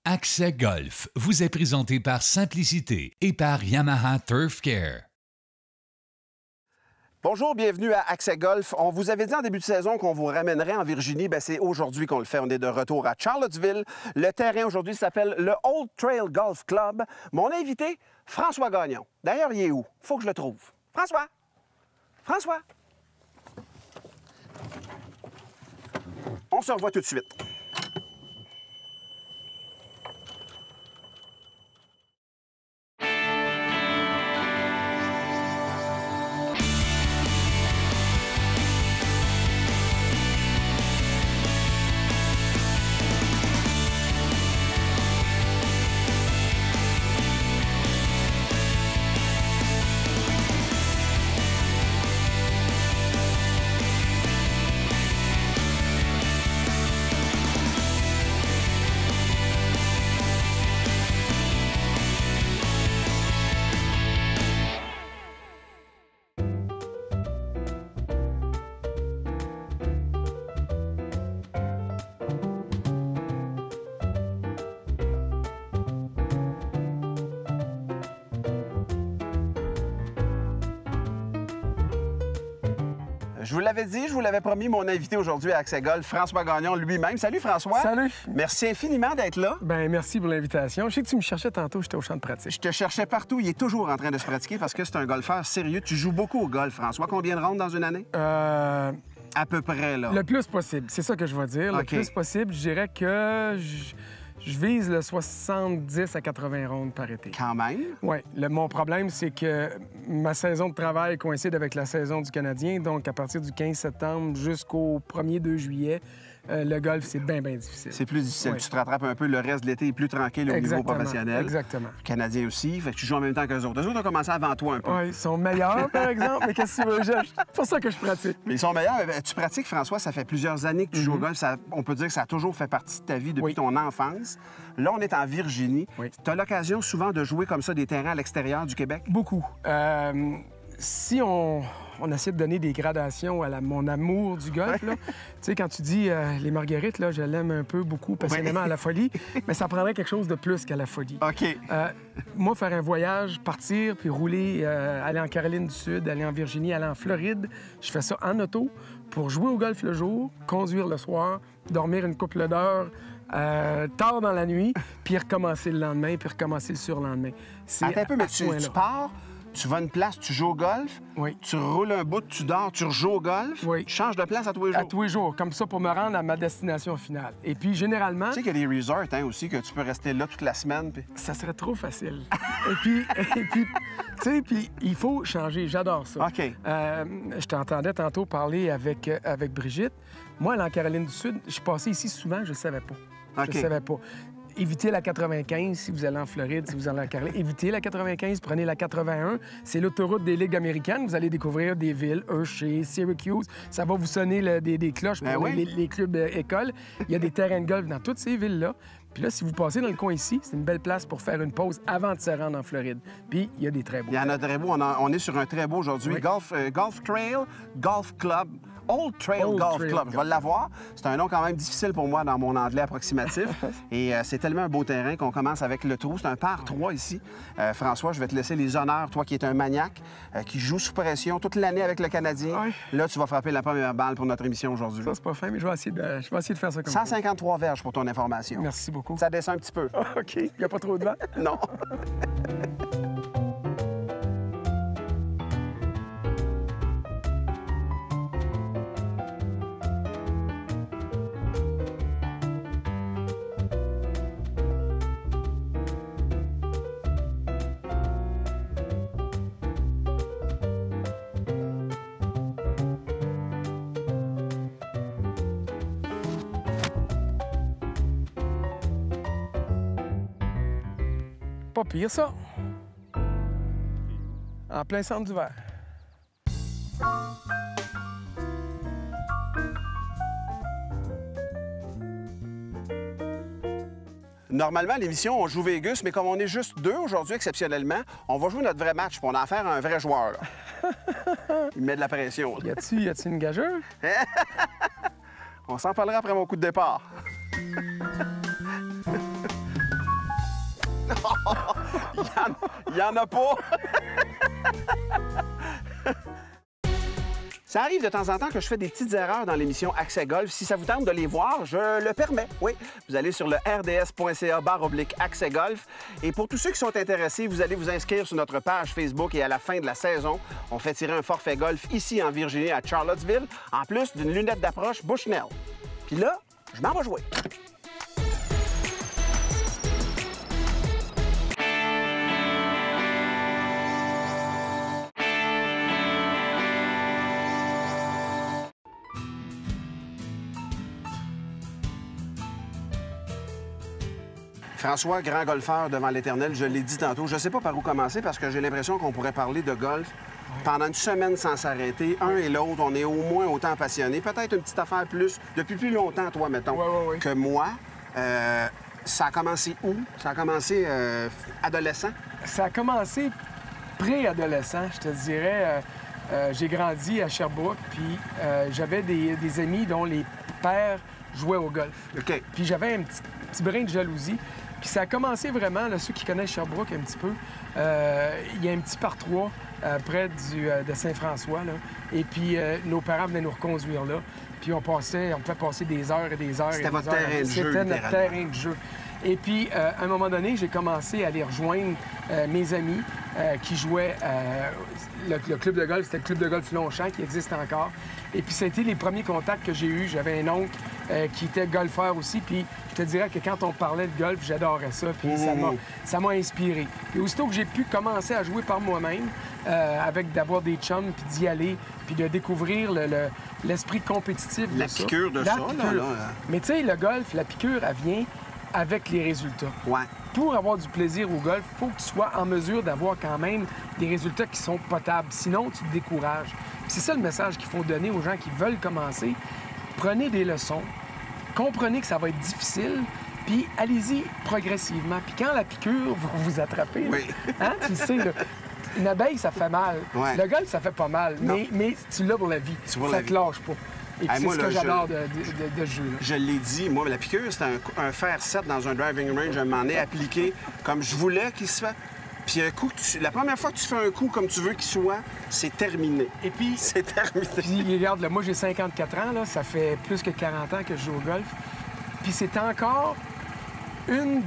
Accès Golf vous est présenté par Simplicité et par Yamaha Turf Care. Bonjour, bienvenue à Accès Golf. On vous avait dit en début de saison qu'on vous ramènerait en Virginie. Bien, c'est aujourd'hui qu'on le fait. On est de retour à Charlottesville. Le terrain aujourd'hui s'appelle le Old Trail Golf Club. Mon invité, François Gagnon. D'ailleurs, il est où? Faut que je le trouve. François! François! On se revoit tout de suite. Je vous l'avais dit, je vous l'avais promis, mon invité aujourd'hui à Accès Golf, François Gagnon lui-même. Salut François! Salut! Merci infiniment d'être là. Bien, merci pour l'invitation. Je sais que tu me cherchais tantôt, j'étais au champ de pratique. Je te cherchais partout. Il est toujours en train de se pratiquer parce que c'est un golfeur sérieux. Tu joues beaucoup au golf, François. Combien de rondes dans une année? À peu près, là. Le plus possible, c'est ça que je vais dire. Le plus possible, je dirais que je vise le 70 à 80 rondes par été. Quand même? Oui. Mon problème, c'est que ma saison de travail coïncide avec la saison du Canadien. Donc, à partir du 15 septembre jusqu'au 1er 2 juillet, le golf, c'est bien, bien difficile. C'est plus difficile. Oui. Tu te rattrapes un peu. Le reste de l'été est plus tranquille au niveau professionnel. Exactement. Le Canadien aussi. Fait que tu joues en même temps qu'eux autres. Eux autres ont commencé avant toi un peu. Oui, ils sont meilleurs, par exemple. Mais qu'est-ce que tu veux? C'est pour ça que je pratique. Mais ils sont meilleurs. Tu pratiques, François, ça fait plusieurs années que tu joues au golf. On peut dire que ça a toujours fait partie de ta vie depuis ton enfance. Là, on est en Virginie. Oui. Tu as l'occasion souvent de jouer comme ça des terrains à l'extérieur du Québec? Beaucoup. Si on essaie de donner des gradations à mon amour du golf, là, tu sais, quand tu dis les marguerites, là, je l'aime un peu, beaucoup, passionnément à la folie, mais ça prendrait quelque chose de plus qu'à la folie. OK. Moi, faire un voyage, partir, puis rouler, aller en Caroline du Sud, aller en Virginie, aller en Floride, je fais ça en auto pour jouer au golf le jour, conduire le soir, dormir une couple d'heures, tard dans la nuit, puis recommencer le lendemain, puis recommencer le surlendemain. Attends un peu, mais tu pars, tu vas à une place, tu joues au golf, tu roules un bout, tu dors, tu rejoues au golf, tu changes de place à tous les jours. À tous les jours, comme ça, pour me rendre à ma destination finale. Et puis, généralement... Tu sais qu'il y a des resorts aussi, que tu peux rester là toute la semaine. Puis... Ça serait trop facile. et puis tu sais, puis il faut changer. J'adore ça. OK. Je t'entendais tantôt parler avec Brigitte. Moi, en Caroline du Sud, je passais ici souvent, je ne savais pas. OK. Je savais pas. Évitez la 95 si vous allez en Floride, si vous allez en Caroline. Évitez la 95, prenez la 81. C'est l'autoroute des ligues américaines. Vous allez découvrir des villes, Hershey, Syracuse. Ça va vous sonner des cloches pour les clubs écoles. Il y a des terrains de golf dans toutes ces villes-là. Puis là, si vous passez dans le coin ici, c'est une belle place pour faire une pause avant de se rendre en Floride. Puis il y a des très beaux. Il y en a très beaux. On est sur un très beau aujourd'hui. Golf Trail, Golf Club. Old Trail Golf Club. Je vais l'avoir. C'est un nom quand même difficile pour moi dans mon anglais approximatif. Et c'est tellement un beau terrain qu'on commence avec le trou. C'est un par 3 ici. François, je vais te laisser les honneurs. Toi qui es un maniaque, qui joue sous pression toute l'année avec le Canadien. Là, tu vas frapper la première balle pour notre émission aujourd'hui. Ça, c'est pas fin, mais je vais essayer de faire ça comme ça. 153 verges pour ton information. Merci beaucoup. Ça descend un petit peu. OK. Il n'y a pas trop de vent? Non. Pas pire, ça. En plein centre du verre. Normalement, à l'émission, on joue Vegas, mais comme on est juste deux aujourd'hui, exceptionnellement, on va jouer notre vrai match, puis on en faire un vrai joueur. Là. Il met de la pression. Y a-t-il une gageure? On s'en parlera après mon coup de départ. Il y en a pas. Ça arrive de temps en temps que je fais des petites erreurs dans l'émission Accès Golf. Si ça vous tente de les voir, je le permets. Oui, vous allez sur le rds.ca/Accès Golf. Et pour tous ceux qui sont intéressés, vous allez vous inscrire sur notre page Facebook et à la fin de la saison, on fait tirer un forfait golf ici en Virginie, à Charlottesville, en plus d'une lunette d'approche Bushnell. Puis là, je m'en vais jouer. François, grand golfeur devant l'Éternel, je l'ai dit tantôt. Je ne sais pas par où commencer parce que j'ai l'impression qu'on pourrait parler de golf pendant une semaine sans s'arrêter. Un et l'autre, on est au moins autant passionnés. Peut-être une petite affaire plus, depuis plus longtemps, toi, mettons, que moi. Ça a commencé où? Ça a commencé adolescent? Ça a commencé pré-adolescent, je te dirais. J'ai grandi à Sherbrooke, puis j'avais des amis dont les pères jouaient au golf. OK. Puis j'avais un petit brin de jalousie. Puis ça a commencé vraiment, là, ceux qui connaissent Sherbrooke un petit peu, il y a un petit par-trois près de Saint-François, là. Et puis nos parents venaient nous reconduire là. Puis on pouvait passer des heures et des heures. C'était votre terrain de jeu, C'était notre terrain de jeu. Et puis, à un moment donné, j'ai commencé à aller rejoindre mes amis qui jouaient le club de golf. C'était le club de golf Longchamp qui existe encore. Et puis, ça a été les premiers contacts que j'ai eus. J'avais un oncle qui était golfeur aussi. Puis, je te dirais que quand on parlait de golf, j'adorais ça. Puis, ça m'a inspiré. Et aussitôt que j'ai pu commencer à jouer par moi-même, d'avoir des chums, puis d'y aller, puis de découvrir l'esprit compétitif de ça. La piqûre de ça, là. Mais tu sais, le golf, la piqûre, elle vient avec les résultats. Ouais. Pour avoir du plaisir au golf, il faut que tu sois en mesure d'avoir quand même des résultats qui sont potables. Sinon, tu te décourages. C'est ça le message qu'il faut donner aux gens qui veulent commencer. Prenez des leçons, comprenez que ça va être difficile, puis allez-y progressivement. Puis quand la piqûre va vous attraper, oui. Hein, tu le sais, là, une abeille, ça fait mal. Ouais. Le golf, ça fait pas mal. Mais tu l'as pour la vie. Ça te lâche pas. Et c'est ce que j'adore de ce jeu-là. Je l'ai dit, moi, la piqûre, c'était un fer 7 dans un driving range. Je m'en ai appliqué comme je voulais qu'il se fasse. Puis un coup, la première fois que tu fais un coup comme tu veux qu'il soit, c'est terminé. Et puis, c'est terminé. Puis regarde, là, moi, j'ai 54 ans. Là, ça fait plus que 40 ans que je joue au golf. Puis c'est encore une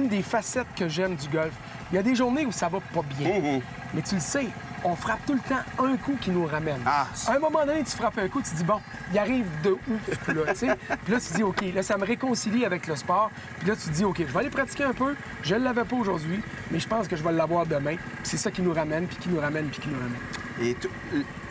des facettes que j'aime du golf. Il y a des journées où ça va pas bien. Mais tu le sais, on frappe tout le temps un coup qui nous ramène. À un moment donné, tu frappes un coup, tu te dis, bon, il arrive de où ce coup-là, tu sais? Puis là, tu te dis, OK, là, ça me réconcilie avec le sport. Puis là, tu te dis, OK, je vais aller pratiquer un peu. Je ne l'avais pas aujourd'hui, mais je pense que je vais l'avoir demain. Puis c'est ça qui nous ramène, puis qui nous ramène, puis qui nous ramène. Et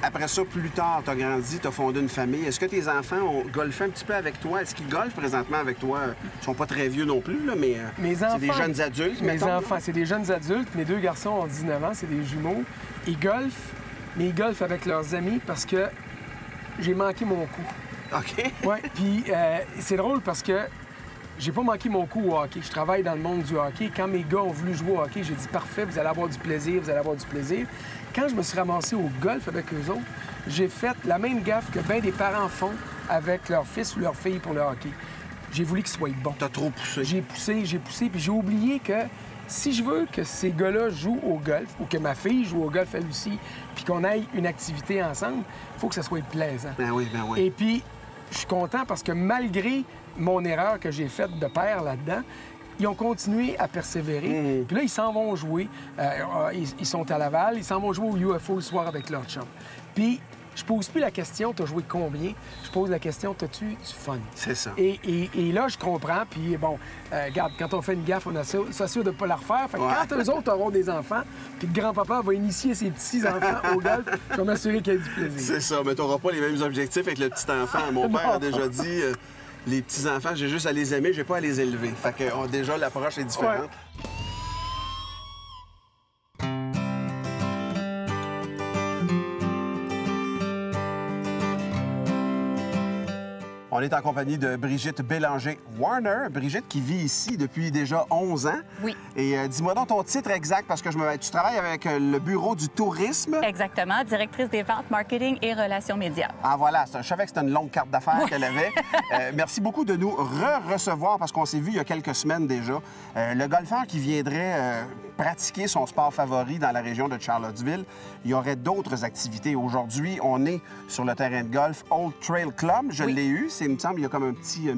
après ça, plus tard, tu as grandi, tu as fondé une famille. Est-ce que tes enfants ont golfé un petit peu avec toi? Est-ce qu'ils golfent présentement avec toi? Ils sont pas très vieux non plus, là, mais c'est des jeunes adultes, Mes enfants, c'est des jeunes adultes. Mes deux garçons ont 19 ans, c'est des jumeaux. Ils golfent, mais ils golfent avec leurs amis parce que j'ai manqué mon coup. OK. Oui, puis c'est drôle parce que j'ai pas manqué mon coup au hockey. Je travaille dans le monde du hockey. Quand mes gars ont voulu jouer au hockey, j'ai dit, parfait, vous allez avoir du plaisir, vous allez avoir du plaisir. Quand je me suis ramassé au golf avec eux autres, j'ai fait la même gaffe que bien des parents font avec leur fils ou leur fille pour le hockey. J'ai voulu qu'ils soient bons. T'as trop poussé. J'ai poussé, puis j'ai oublié que si je veux que ces gars-là jouent au golf, ou que ma fille joue au golf elle aussi, puis qu'on aille une activité ensemble, il faut que ça soit plaisant. Ben oui. Et puis, je suis content parce que malgré mon erreur que j'ai faite de père là-dedans, ils ont continué à persévérer. Puis là, ils s'en vont jouer. Ils sont à Laval. Ils s'en vont jouer au UFO le soir avec leur chum. Puis, je pose plus la question, t'as joué combien? Je pose la question, t'as-tu du fun? C'est ça. Et là, je comprends. Puis, bon, regarde, quand on fait une gaffe, on s'assure de ne pas la refaire. Fait que quand eux autres auront des enfants, puis que grand-papa va initier ses petits-enfants au golf, je vais m'assurer qu'il y ait du plaisir. C'est ça, mais t'auras pas les mêmes objectifs avec le petit-enfant. Mon père a déjà dit... les petits-enfants, j'ai juste à les aimer, j'ai pas à les élever. Fait que déjà, l'approche est différente. Ouais. On est en compagnie de Brigitte Bélanger-Warner. Brigitte qui vit ici depuis déjà 11 ans. Oui. Et dis-moi donc ton titre exact, parce que tu travailles avec le Bureau du tourisme. Exactement, directrice des ventes, marketing et relations médias. Ah voilà, je savais que c'était une longue carte d'affaires qu'elle avait. Merci beaucoup de nous recevoir parce qu'on s'est vu il y a quelques semaines déjà. Le golfeur qui viendrait pratiquer son sport favori dans la région de Charlottesville, il y aurait d'autres activités. Aujourd'hui, on est sur le terrain de golf Old Trail Club. Je l'ai eu. Il me semble qu'il y a comme un petit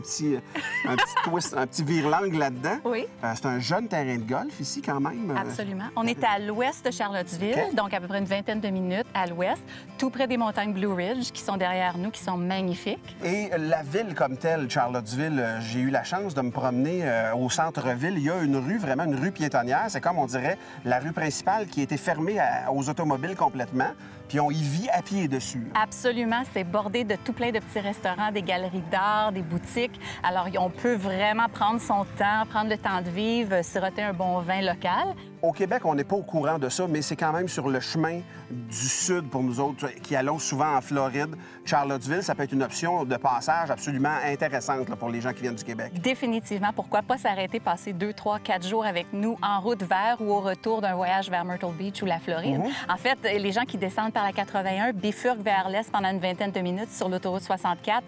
twist, un petit vire-langue là-dedans. Oui. C'est un jeune terrain de golf ici quand même. Absolument. On est à l'ouest de Charlottesville, OK. donc à peu près une vingtaine de minutes à l'ouest, tout près des montagnes Blue Ridge qui sont derrière nous, qui sont magnifiques. Et la ville comme telle, Charlottesville, j'ai eu la chance de me promener au centre-ville. Il y a une rue, vraiment une rue piétonnière. C'est comme, on dirait, la rue principale qui a été fermée aux automobiles complètement. Puis on y vit à pied dessus. Absolument. C'est bordé de tout plein de petits restaurants, des galeries d'art, des boutiques. Alors, on peut vraiment prendre son temps, prendre le temps de vivre, siroter un bon vin local. Au Québec, on n'est pas au courant de ça, mais c'est quand même sur le chemin du sud pour nous autres qui allons souvent en Floride. Charlottesville, ça peut être une option de passage absolument intéressante là, pour les gens qui viennent du Québec. Définitivement. Pourquoi pas s'arrêter, passer 2, 3, 4 jours avec nous en route vers ou au retour d'un voyage vers Myrtle Beach ou la Floride? En fait, les gens qui descendent par la 81 bifurquent vers l'est pendant une vingtaine de minutes sur l'autoroute 64.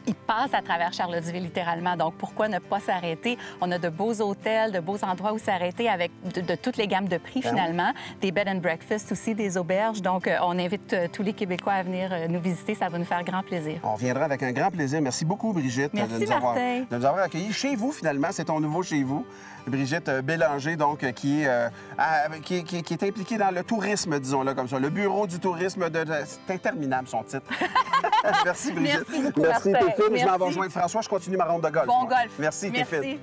Ils passent à travers Charlottesville, littéralement. Donc, pourquoi ne pas s'arrêter? On a de beaux hôtels, de beaux endroits où s'arrêter avec de toutes les gammes de prix, finalement. Des bed and breakfast aussi, des auberges. Donc, on invite tous les Québécois à venir nous visiter. Ça va nous faire grand plaisir. On viendra avec un grand plaisir. Merci beaucoup, Brigitte, Merci, Martin. de nous avoir accueillis chez vous, finalement. C'est ton nouveau chez vous. Brigitte Bélanger, donc, qui est impliquée dans le tourisme, disons-le comme ça. Le bureau du tourisme C'est interminable, son titre. Merci, Brigitte. Merci beaucoup, Merci, Martin. t'es fine. Je Merci. m'en vais rejoindre François. Je continue ma ronde de golf. Bon moi. golf. Merci, t'es fine. Merci.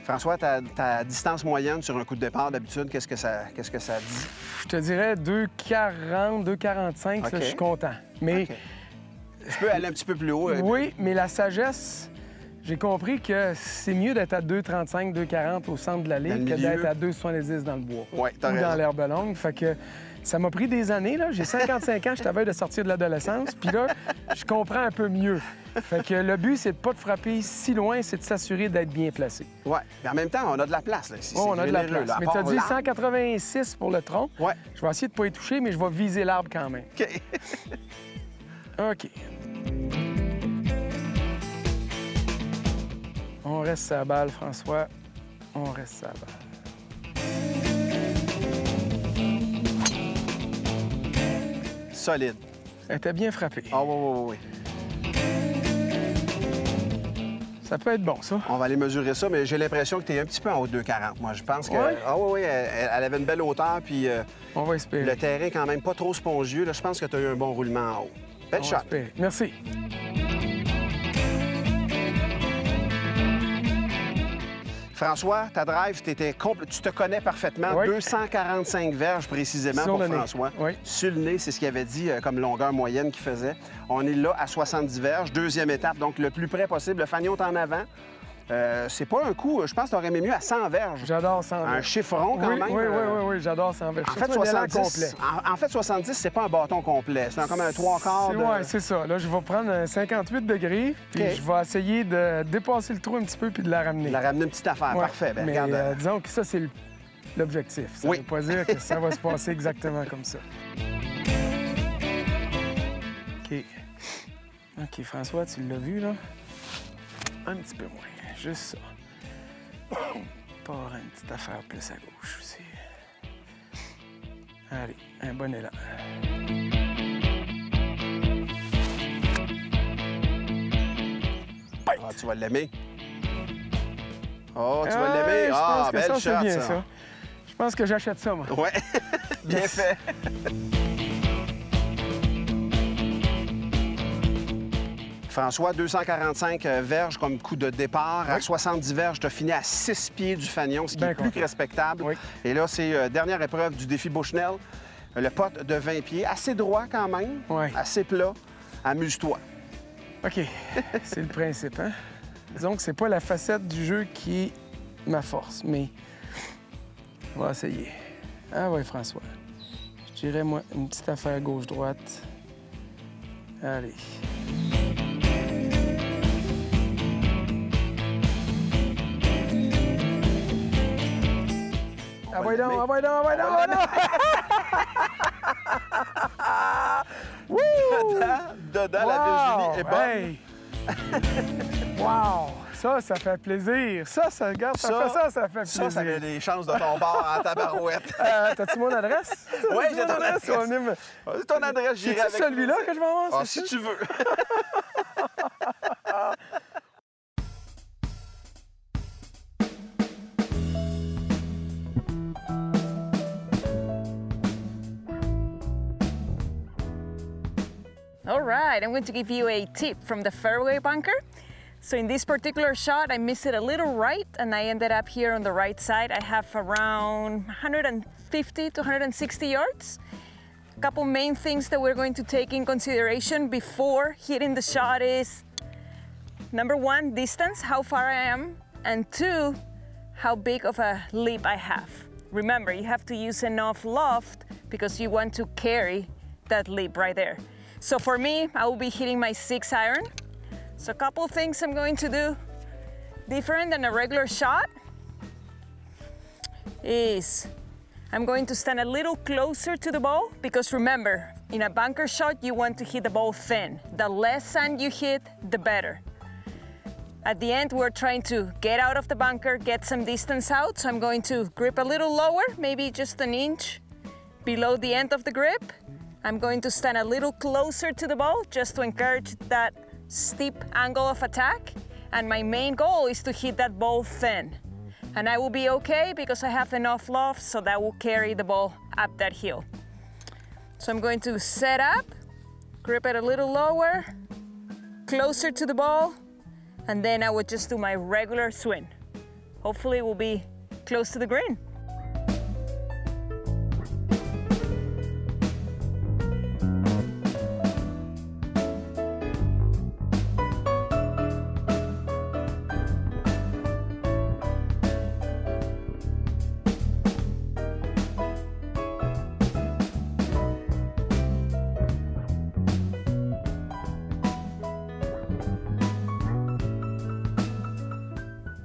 François, ta distance moyenne sur un coup de départ, d'habitude, qu'est-ce que ça dit? Je te dirais 2,40, 2,45, OK. ça, je suis content. Mais OK. Tu peux aller un petit peu plus haut. oui, mais la sagesse, j'ai compris que c'est mieux d'être à 2,35, 2,40 au centre de la Dans ligne le que d'être milieu. à 2,70 dans le bois. Oui, t'as Ou raison. dans l'herbe longue. Fait que ça m'a pris des années, là. J'ai 55 ans, je t'avais de sortir de l'adolescence. Puis là, je comprends un peu mieux. Fait que le but, c'est de pas de frapper si loin, c'est de s'assurer d'être bien placé. Oui. Mais en même temps, on a de la place, là. Ici. Oh, on C'est a de la généreux, place. là, à Mais part t'as dit l'arbre. 186 pour le tronc. Ouais. Je vais essayer de pas y toucher, mais je vais viser l'arbre quand même. OK. OK. On reste sa balle, François. On reste sa balle. Solide. Elle était bien frappée. Ah oui, oui, oui. Ça peut être bon, ça. On va aller mesurer ça, mais j'ai l'impression que tu es un petit peu en haut de 2,40. Moi, je pense que... Ouais? Ah oui, oui, elle avait une belle hauteur, puis On va espérer. le terrain quand même pas trop spongieux. Là, je pense que tu as eu un bon roulement en haut. Belle On va shot. espérer. Merci. François, ta drive, tu te connais parfaitement. Oui. 245 verges précisément Sur pour le nez. François. Oui. Sur le nez, c'est ce qu'il avait dit comme longueur moyenne qu'il faisait. On est là à 70 verges. Deuxième étape, donc le plus près possible. Le fanion est en avant. C'est pas un coup, je pense que tu aurais aimé mieux à 100 verges. J'adore 100 Un chiffron quand oui, même. oui, j'adore 100 verges. En fait, Surtout un élan 70, complet. en fait, 70, c'est pas un bâton complet. C'est comme un trois quarts de... Oui, c'est ça. Là, je vais prendre un 58 degrés, puis OK. je vais essayer de dépasser le trou un petit peu puis de la ramener. La ramener une petite affaire. Ouais. Parfait. Ben, Mais regarde. disons que ça, c'est l'objectif. Ça ne Oui. veut pas dire que ça va se passer exactement comme ça. OK. OK, François, tu l'as vu, là? Un petit peu moins. Juste ça. Pas une petite affaire plus à gauche aussi. Allez, un bon élan. Ah, tu vas l'aimer. Oh, tu vas Ah, l'aimer. je Ah, pense que belle ça, shot, c'est bien, ça. ça. Je pense que j'achète ça, moi. Ouais. Bien fait. François, 245 verges comme coup de départ. À Oui. 70 verges, tu as fini à 6 pieds du fanion, ce qui Bien est plus content. que respectable. Oui. Et là, c'est dernière épreuve du défi Bushnell. le pot de 20 pieds, assez droit quand même, Ouais. assez plat. Amuse-toi. OK, c'est le principe, hein? Disons que c'est pas la facette du jeu qui est ma force, mais on va essayer. Ah ouais, François. Je dirais, moi, une petite affaire gauche-droite. Allez. Ah ouais donc, ah ouais donc, ah ouais donc, ah ouais donc! Dedans, la Virginie est bonne. Hey! Wow! Ça fait plaisir. Ça regarde, ça fait Ça plaisir. a des chances de ton bord en tabarouette. T'as-tu mon adresse? Oui, j'ai ton adresse. On est... C'est ton adresse, j'irai C'est avec celui-là plaisir. que je vais avoir? Ah, c'est si ça? tu veux. All right, I'm going to give you a tip from the fairway bunker. So in this particular shot, I missed it a little right and I ended up here on the right side. I have around 150 to 160 yards. A couple main things that we're going to take in consideration before hitting the shot is number one, distance, how far I am, and two, how big of a lip I have. Remember, you have to use enough loft because you want to carry that lip right there. So for me, I will be hitting my 6-iron. So a couple of things I'm going to do different than a regular shot is I'm going to stand a little closer to the ball because remember, in a bunker shot, you want to hit the ball thin. The less sand you hit, the better. At the end, we're trying to get out of the bunker, get some distance out. So I'm going to grip a little lower, maybe just an inch below the end of the grip. I'm going to stand a little closer to the ball just to encourage that steep angle of attack. And my main goal is to hit that ball thin. And I will be okay because I have enough loft so that will carry the ball up that hill. So I'm going to set up, grip it a little lower, closer to the ball, and then I would just do my regular swing. Hopefully it will be close to the green.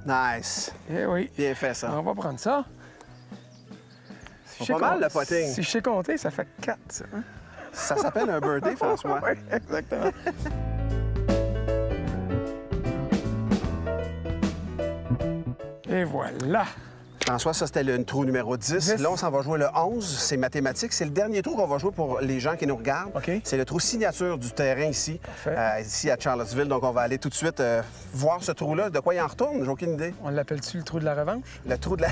Nice. Eh oui. Bien fait, ça. On va prendre ça. Pas mal, le potting. Si je sais compter, ça fait 4, ça. Hein? Ça s'appelle un birdie, François. Oui, exactement. Et voilà. François, ça, c'était le trou numéro 10. 10. Là, on s'en va jouer le 11. C'est mathématique. C'est le dernier trou qu'on va jouer pour les gens qui nous regardent. OK. C'est le trou signature du terrain ici, Parfait. ici à Charlottesville. Donc, on va aller tout de suite voir ce trou-là. De quoi il en retourne? J'ai aucune idée. On l'appelle-tu le trou de la revanche? Le trou de la...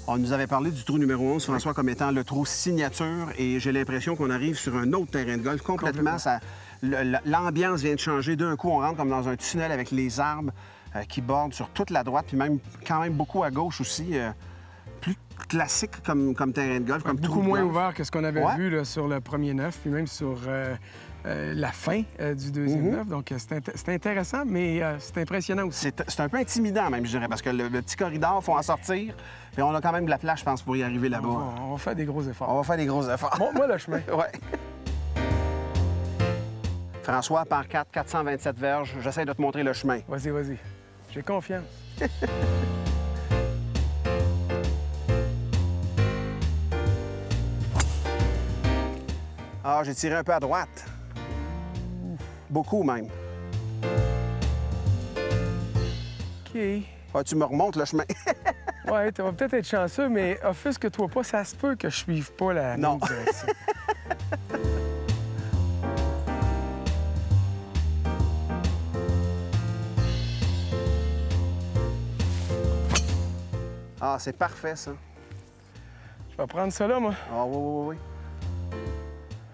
On nous avait parlé du trou numéro 11, François, comme étant le trou signature, et j'ai l'impression qu'on arrive sur un autre terrain de golf complètement. L'ambiance vient de changer. D'un coup, on rentre comme dans un tunnel avec les arbres qui bordent sur toute la droite, puis même quand même beaucoup à gauche aussi. Plus classique comme terrain de golf, comme trou Beaucoup de moins golf. ouvert que ce qu'on avait Ouais. vu là, sur le premier 9, puis même sur la fin du deuxième 9. Donc, c'est intéressant, mais c'est impressionnant aussi. C'est un peu intimidant même, je dirais, parce que le petit corridor, il faut en sortir, puis on a quand même de la place, je pense, pour y arriver là-bas. On va faire des gros efforts. On va faire des gros efforts. Montre-moi le chemin. Ouais. François, par 4, 427 verges, j'essaie de te montrer le chemin. Vas-y, vas-y. J'ai confiance. Ah, j'ai tiré un peu à droite. Beaucoup même. OK. Ah, tu me remontes le chemin. Ouais, tu vas peut-être être chanceux, mais offusque-toi pas, ça se peut que je suive pas la Non. même direction. Ah, c'est parfait, ça. Je vais prendre ça là, moi. Ah, oui, oui, oui.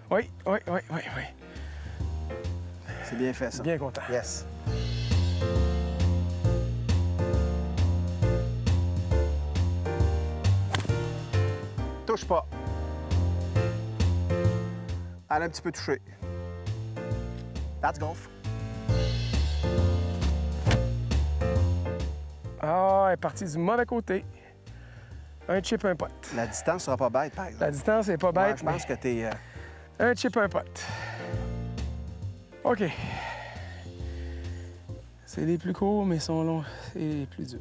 Oui. C'est bien fait, ça. Bien content. Yes. Touche pas. Elle a un petit peu touché. That's golf. Ah, elle est partie du mauvais côté. Un chip, un putt. La distance sera pas bête, par exemple. La distance n'est pas bête, Ouais, je pense que t'es... mais un chip, un putt. OK. C'est les plus courts, mais ils sont longs. C'est les plus durs.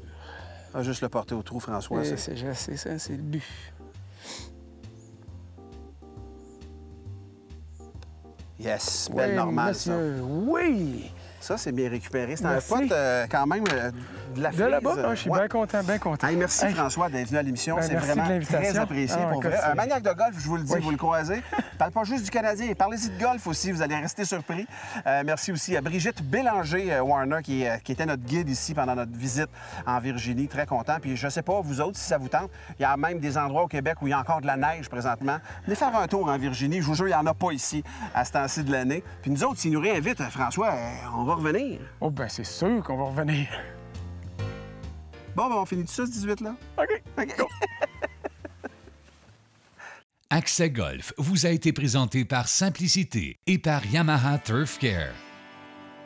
On va juste le porter au trou, François. Et c'est- c'est ça, c'est le but. Yes, belle Oui, normale, ça. monsieur. Oui! Ça, c'est bien récupéré. C'est un Merci. pote quand même de la De frise. là-bas, je suis Ouais. bien content, bien content. Hey, merci Hey. François d'être venu à l'émission. Ben, C'est merci vraiment de l'invitation. très apprécié. Ah, pour écoute, vrai. c'est- Un maniaque de golf, je vous le dis, Oui. vous le croisez. Parle pas juste du Canadien, parlez-y de golf aussi, vous allez rester surpris. Merci aussi à Brigitte Bélanger Warner qui était notre guide ici pendant notre visite en Virginie. Très content. Puis je sais pas, vous autres, si ça vous tente, il y a même des endroits au Québec où il y a encore de la neige présentement. Venez faire un tour en Virginie. Je vous jure, il n'y en a pas ici à ce temps-ci de l'année. Puis nous autres, s'ils nous réinvitent, François, on va revenir. Oh, ben c'est sûr qu'on va revenir. Bon, ben on finit tout ça, ce 18-là? OK. OK. Accès Golf vous a été présenté par Simplicité et par Yamaha Turf Care.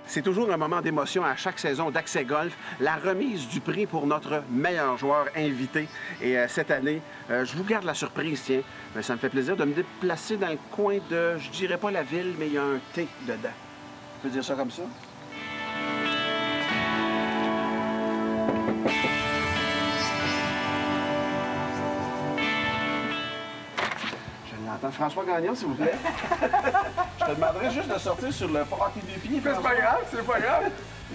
C'est toujours un moment d'émotion à chaque saison d'Accès Golf, la remise du prix pour notre meilleur joueur invité. Et cette année, je vous garde la surprise, tiens. Ça me fait plaisir de me déplacer dans le coin de, je dirais pas la ville, mais il y a un T dedans. Je peux dire ça comme ça? Je l'entends. François Gagnon, s'il vous plaît. Je te demanderais juste de sortir sur le party des pieds. C'est pas grave, c'est pas grave.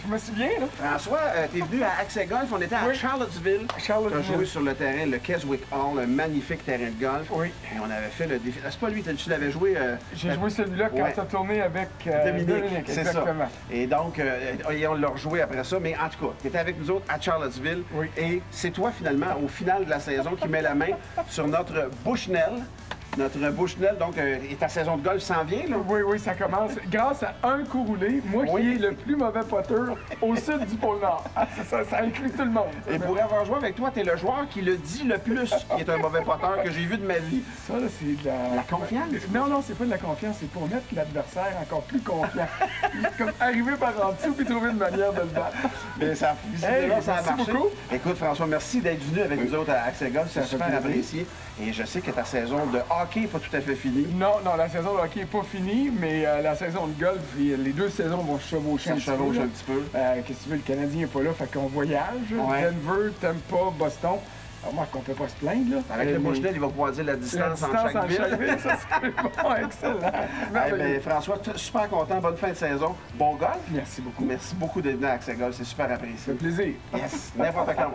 Je me souviens, là. François, t'es venu à Accès Golf. On était à Oui. Charlottesville. Charlottesville. Tu as joué sur le terrain, le Keswick Hall, un magnifique terrain de golf. Oui. Et on avait fait le défi. Ah, c'est pas lui, tu l'avais joué. J'ai joué celui-là quand ouais. tu as tourné avec Dominique, c'est ça. exactement. Et donc, et on l'a rejoué après ça. Mais en tout cas, tu étais avec nous autres à Charlottesville. Oui. Et c'est toi, finalement, au final de la saison, qui met la main sur notre Bushnell. Notre Bushnell, donc, et ta saison de golf s'en vient, là? Oui, ça commence. Grâce à un coup roulé, moi Oui. qui est le plus mauvais potteur au sud du pôle Nord. Ah, ça inclut tout le monde. Et pour avoir joué avec toi, t'es le joueur qui le dit le plus qui est un mauvais potteur que j'ai vu de ma vie. Ça, là, c'est de la... La confiance? Non, c'est pas de la confiance, c'est pour mettre l'adversaire encore plus confiant. Comme arriver par en dessous puis trouver une manière de le battre. Mais ça, Hey, ça a merci marché. beaucoup. Écoute, François, merci d'être venu avec nous autres à Accès Golf. C'est Ça fait super plaisir. apprécié. Et je sais que ta saison de hockey n'est pas tout à fait finie. Non, la saison de hockey n'est pas finie, mais la saison de golf, les deux saisons vont se chevaucher Ça chevauche un petit peu. Qu'est-ce que tu veux, le Canadien n'est pas là, fait qu'on voyage. Ouais. Denver, Tampa, Boston. Alors, moi, qu'on peut pas se plaindre, là. Avec le Mais- Bushnell, il va pouvoir dire la La distance, distance entre chaque ville. ça serait bon, excellent. Eh Merveilleux. ben, François, super content. Bonne fin de saison. Bon golf. Merci beaucoup. Merci beaucoup d'être venu à Accès Golf. C'est super Ça apprécié. fait plaisir. Yes, n'importe quand.